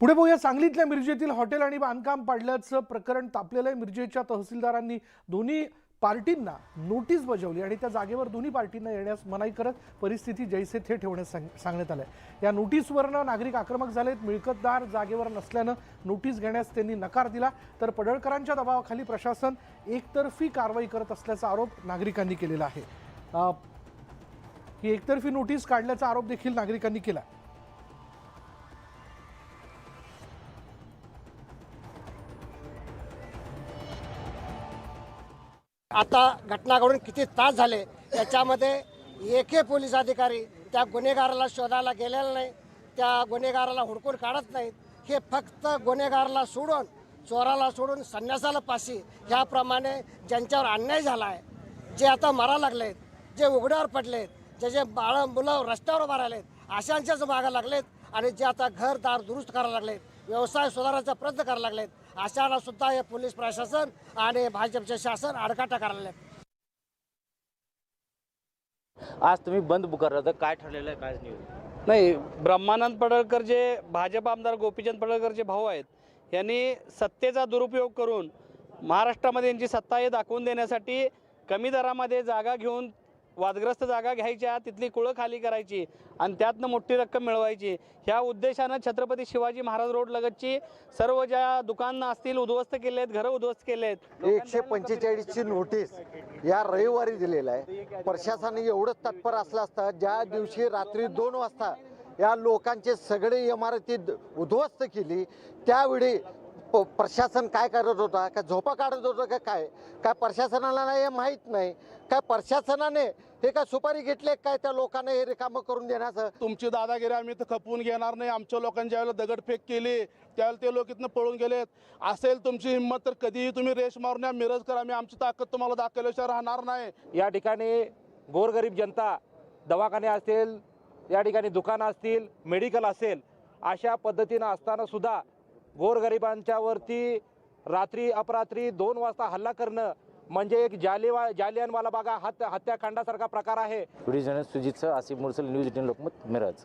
पुढे बघूया सांगलीतल्या मिरजेतील हॉटेल आणि बांधकाम पाडल्याचं प्रकरण तापलेलं आहे। मिरजेच्या तहसीलदारांनी दोन्ही पार्टींना नोटीस बजावली आणि त्या जागेवर दोन्ही पार्टींना येण्यास मनाई करत परिस्थिती जैसे थे ठेवण्यास सांगण्यात आलंय। या नोटीसवरनं नागरिक आक्रमक झालेत। मिळकतदार जागेवर नसल्यानं नोटीस घेण्यास त्यांनी नकार दिला, तर पडळकरांच्या दबावाखाली प्रशासन एकतर्फी कारवाई करत असल्याचा आरोप नागरिकांनी केलेला आहे। ही एकतर्फी नोटीस काढल्याचा आरोप देखील नागरिकांनी केला। आता घटना घडून किती तास झाले, त्याच्यामध्ये एकही पोलीस अधिकारी त्या गुन्हेगाराला शोधायला गेलेला नाही, त्या गुन्हेगाराला हुडकून काढत नाहीत। हे फक्त गुन्हेगाराला सोडून, चोराला सोडून संन्यासाला फाशी ह्याप्रमाणे ज्यांच्यावर अन्याय झाला आहे, जे आता मरा लागलेत, जे उघड्यावर पडलेत, जे बाळ मुलं रस्त्यावर उभा राहिलेत, अशांच्याच मागं लागलेत आणि जे आता घरदार दुरुस्त करायला लागलेत, व्यवसाय सुधारायचा प्रयत्न करायला लागलेत, अशांना सुद्धा हे पोलीस प्रशासन आणि भाजपचे शासन आडकाठी करायला लागलेत। आज तुम्ही बंद पुकारला तर काय ठरलेलं आहे, काय नियोजन? नाही, ब्रह्मानंद पडळकर जे भाजप आमदार गोपीचंद पडळकरचे भाऊ आहेत, यांनी सत्तेचा दुरुपयोग करून महाराष्ट्रामध्ये यांची सत्ता हे दाखवून देण्यासाठी कमी दरामध्ये जागा घेऊन वादग्रस्त जागा घ्यायच्या, तिथली कुळं खाली करायची आणि त्यातनं मोठी रक्कम मिळवायची, ह्या उद्देशानं छत्रपती शिवाजी महाराज रोड लगतची सर्व ज्या दुकानं असतील उद्ध्वस्त केले आहेत, घरं उद्ध्वस्त केले आहेत। 145ची नोटीस या रविवारी दिलेला आहे। प्रशासनाने एवढंच तत्पर असलं असतं, ज्या दिवशी रात्री 2 वाजता या लोकांचे सगळे इमारती उद्ध्वस्त केली, त्यावेळी प्रशासन काय करत होता, काय झोपा काढत होतं का काय प्रशासनाला नाही हे माहीत नाही। काय प्रशासनाने हे काय सुपारी घेतले काय त्या लोकांना हे रिकामं करून देण्याचं? तुमची दादागिरी आम्ही तर खपवून घेणार नाही। आमच्या लोकांनी ज्यावेळेला दगडफेक केली त्यावेळेला ते लोक इथनं पळून गेलेत। असेल तुमची हिंमत तर कधीही तुम्ही रेस मारून या मिरजकर, आम्ही आमची ताकद तुम्हाला दाखवल्याशिवाय राहणार नाही। या ठिकाणी गोरगरीब जनता, दवाखाने असतील, या ठिकाणी दुकानं असतील, मेडिकल असेल, अशा पद्धतीनं असताना सुद्धा गोरगरिबांच्या वरती रात्री अपरात्री 2 वाजता हल्ला करणं म्हणजे एक जालियनवाला बागा हत्याकांडासारखा प्रकार आहे। Video journalist Sujit sir, Asif Mursal, news 18 Lokmat, Miraj.